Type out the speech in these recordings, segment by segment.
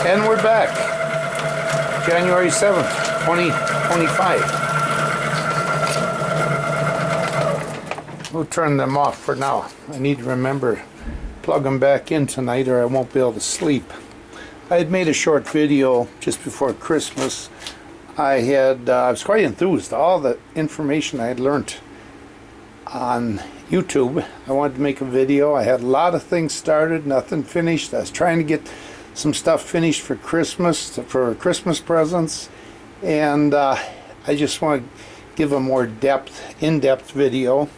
And we're back. January 7th, 2025. We'll turn them off for now. I need to remember plug them back in tonight or I won't be able to sleep. I had made a short video just before Christmas. I was quite enthused. All the information I had learned on YouTube, I wanted to make a video. I had a lot of things started, nothing finished. I was trying to get some stuff finished for Christmas, for Christmas presents, and I just want to give a more in-depth video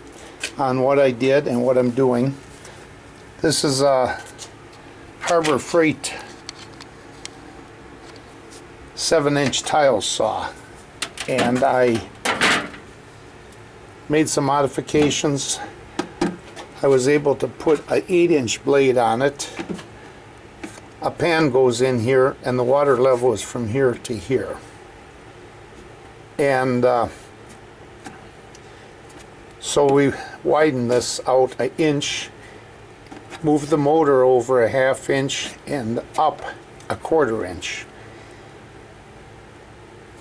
on what I did and what I'm doing. This is a Harbor Freight 7-inch tile saw, and I made some modifications. I was able to put an 8-inch blade on it. A pan goes in here and the water level is from here to here, and so we widen this out an inch, move the motor over a ½ inch and up a ¼ inch,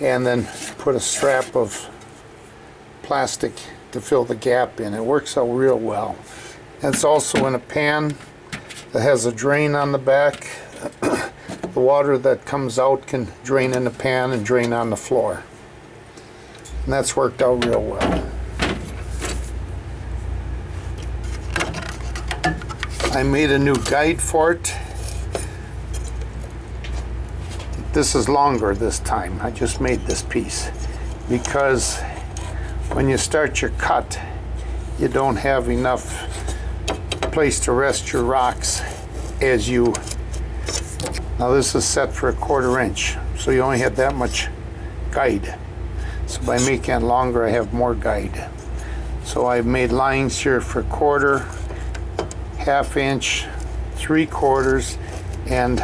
and then put a strap of plastic to fill the gap in. It works out real well. And it's also in a pan that has a drain on the back. The water that comes out can drain in the pan and drain on the floor. And that's worked out real well. I made a new guide for it. This is longer this time. I just made this piece because when you start your cut, you don't have enough place to rest your rocks as you. Now this is set for a ¼ inch, so you only had that much guide. So by making it longer, I have more guide. So I've made lines here for ¼ inch, 3/4, and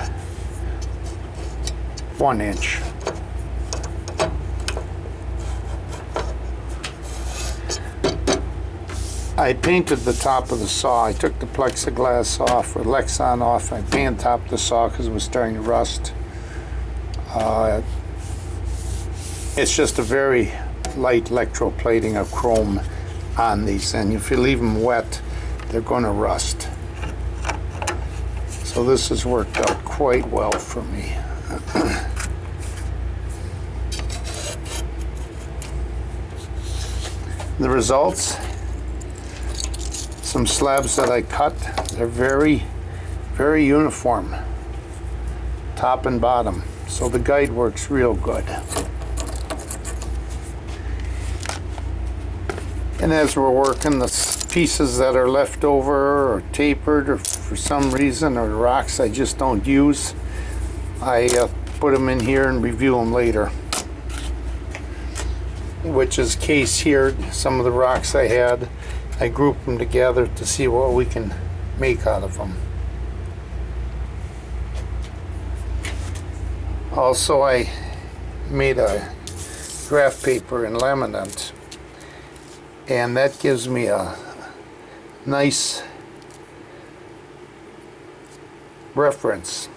1 inch. I painted the top of the saw. I took the plexiglass off, or Lexan off, and I painted the top of the saw because it was starting to rust. It's just a very light electroplating of chrome on these, and if you leave them wet, they're going to rust. So this has worked out quite well for me. The results, some slabs that I cut, they're very, very uniform, top and bottom. So the guide works real good. And as we're working, the pieces that are left over or tapered or for some reason, or the rocks I just don't use, I put them in here and review them later. Which is the case here. Some of the rocks I had, I grouped them together to see what we can make out of them. Also, I made a graph paper in laminate, and that gives me a nice reference.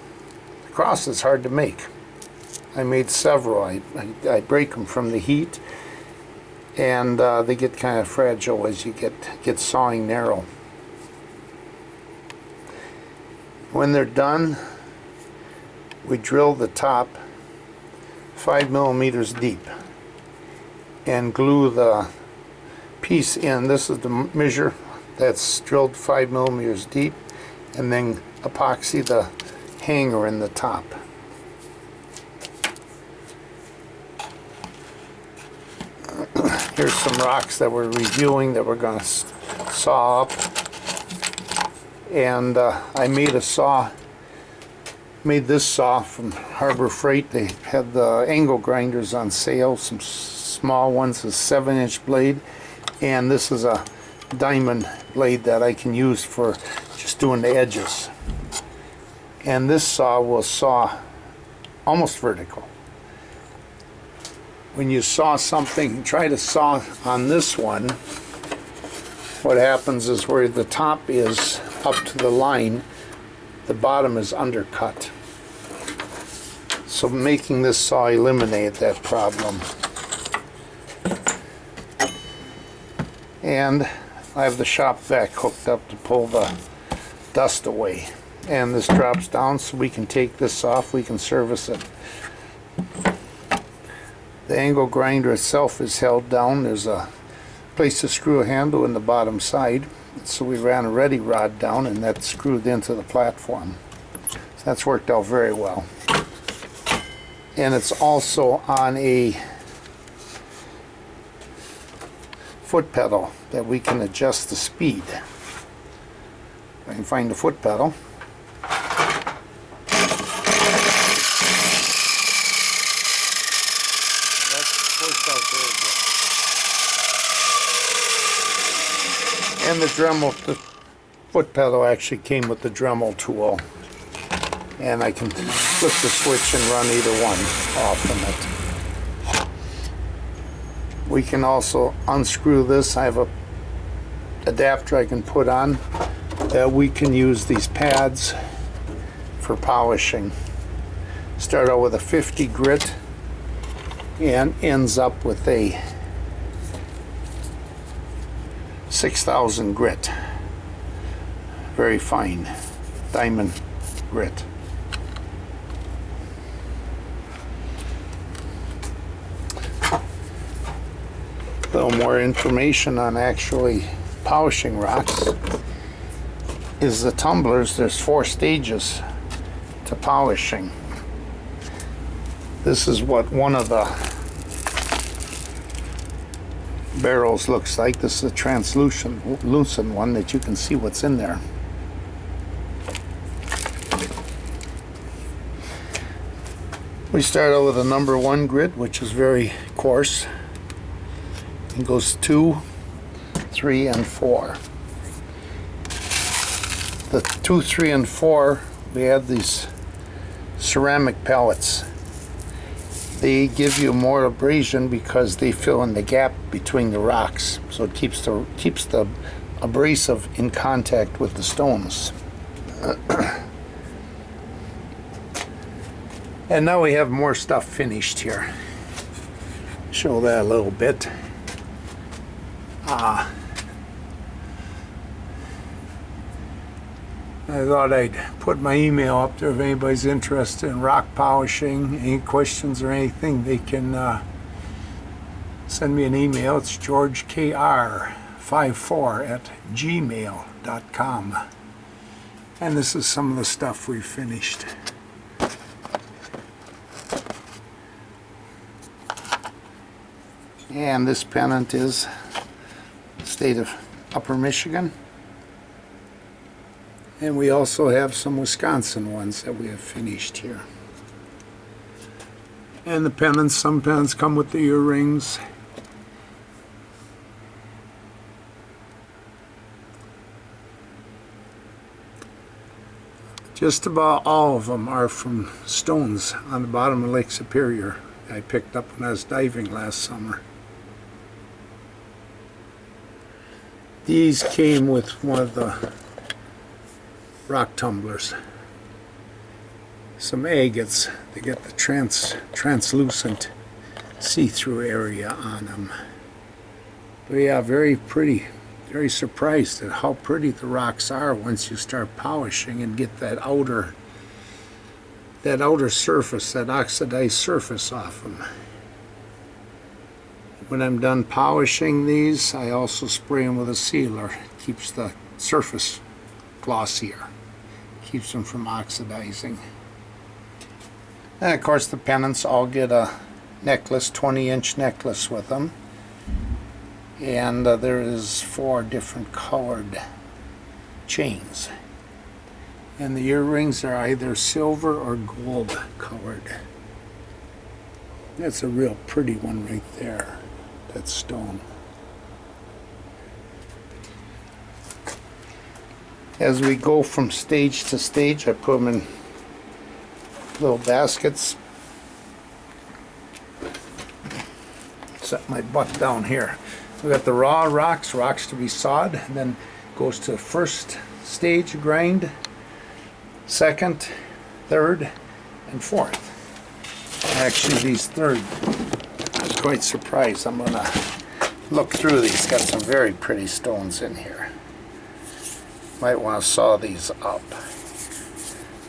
The cross is hard to make. I made several. I break them from the heat, and they get kind of fragile as you get sawing narrow. When they're done, we drill the top 5 millimeters deep and glue the piece in. This is the measure that's drilled 5 millimeters deep, and then epoxy the hanger in the top. Here's some rocks that we're reviewing that we're going to saw up, and I made this saw from Harbor Freight. They had the angle grinders on sale, some small ones, a 7-inch blade, and this is a diamond blade that I can use for just doing the edges. And this saw will saw almost vertical. When you saw something, try to saw on this one, what happens is where the top is up to the line, the bottom is undercut. So making this saw eliminated that problem. And I have the shop vac hooked up to pull the dust away. And this drops down so we can take this off, we can service it. The angle grinder itself is held down. There's a place to screw a handle in the bottom side. So we ran a ready rod down and that's screwed into the platform. So that's worked out very well. And it's also on a foot pedal that we can adjust the speed. If I can find the foot pedal. And the Dremel, the foot pedal actually came with the Dremel tool. And I can flip the switch and run either one off from it. We can also unscrew this. I have a adapter I can put on that we can use these pads for polishing. Start out with a 50 grit and ends up with a 6,000 grit. Very fine diamond grit. A little more information on actually polishing rocks is the tumblers. There's 4 stages to polishing. This is what one of the barrels looks like. This is a translucent one that you can see what's in there. We start out with a number 1 grit, which is very coarse. It goes 2, 3, and 4. The 2, 3, and 4, we add these ceramic pellets. They give you more abrasion because they fill in the gap between the rocks, so it keeps the abrasive in contact with the stones. And now we have more stuff finished here. Show that a little bit. I thought I'd put my email up there if anybody's interested in rock polishing, any questions or anything, they can send me an email. It's georgekr54@gmail.com. And this is some of the stuff we've finished. And this pennant is the state of Upper Michigan. And we also have some Wisconsin ones that we have finished here. And the pendants, some pendants come with the earrings. Just about all of them are from stones on the bottom of Lake Superior I picked up when I was diving last summer. These came with one of the rock tumblers. Some agates, they get the translucent see-through area on them. But yeah, very pretty. Very surprised at how pretty the rocks are once you start polishing and get that outer surface, that oxidized surface off them. When I'm done polishing these, I also spray them with a sealer. It keeps the surface glossier. Keeps them from oxidizing. And of course the pendants all get a necklace, 20-inch necklace with them. And there is 4 different colored chains. And the earrings are either silver or gold colored. That's a real pretty one right there, that stone. As we go from stage to stage, I put them in little baskets. Set my butt down here. We got the raw rocks to be sawed, and then goes to first stage grind, second, third, and fourth. Actually, these third, I was quite surprised. I'm gonna look through these. Got some very pretty stones in here. Might want to saw these up.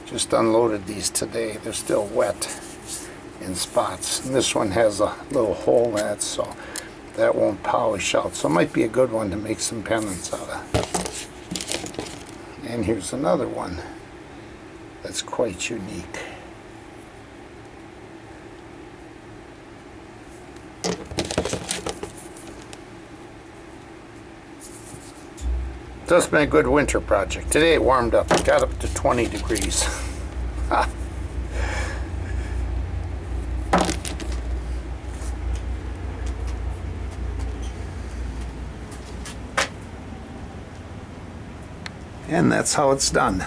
Just unloaded these today. They're still wet in spots. And this one has a little hole in it, so that won't polish out. So it might be a good one to make some pendants out of. And here's another one that's quite unique. That's been a good winter project. Today it warmed up. It got up to 20 degrees. And that's how it's done.